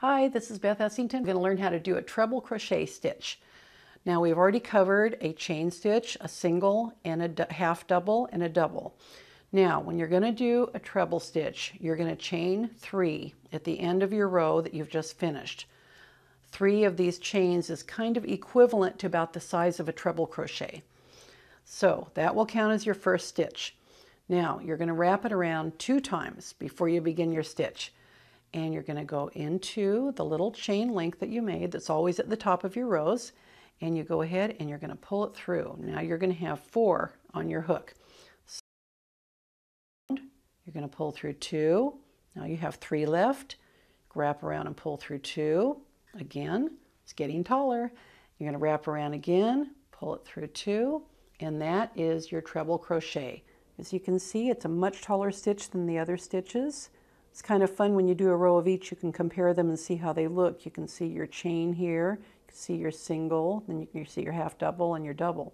Hi, this is Beth Essington. We're going to learn how to do a treble crochet stitch. Now we've already covered a chain stitch, a single, and a half double, and a double. Now when you're going to do a treble stitch, you're going to chain 3 at the end of your row that you've just finished. 3 of these chains is kind of equivalent to about the size of a treble crochet. So that will count as your first stitch. Now you're going to wrap it around 2 times before you begin your stitch. And you're going to go into the little chain link that you made that's always at the top of your rows, and you go ahead and you're going to pull it through. Now you're going to have 4 on your hook. So you're going to pull through 2. Now you have 3 left. Wrap around and pull through 2. Again, it's getting taller. You're going to wrap around again, pull it through 2, and that is your treble crochet. As you can see, it's a much taller stitch than the other stitches. It's kind of fun when you do a row of each, you can compare them and see how they look. You can see your chain here, you can see your single, then you can see your half double and your double.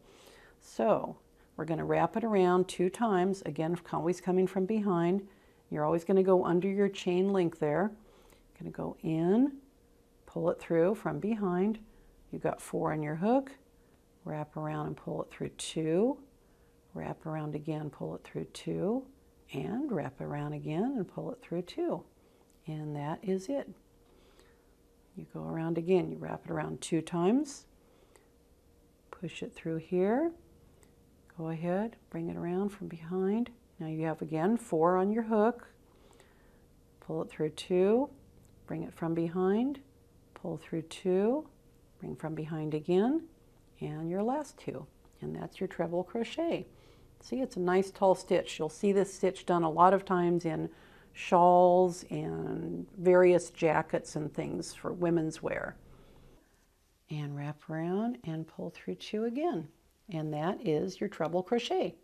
So we're going to wrap it around 2 times, again always coming from behind. You're always going to go under your chain link there. You're going to go in, pull it through from behind. You've got 4 on your hook, wrap around and pull it through 2, wrap around again, pull it through 2, and wrap around again and pull it through 2. And that is it. You go around again, you wrap it around 2 times, push it through here, go ahead, bring it around from behind. Now you have again 4 on your hook, pull it through 2, bring it from behind, pull through 2, bring from behind again, and your last 2. And that's your treble crochet. See, it's a nice tall stitch. You'll see this stitch done a lot of times in shawls and various jackets and things for women's wear. And wrap around and pull through 2 again. And that is your treble crochet.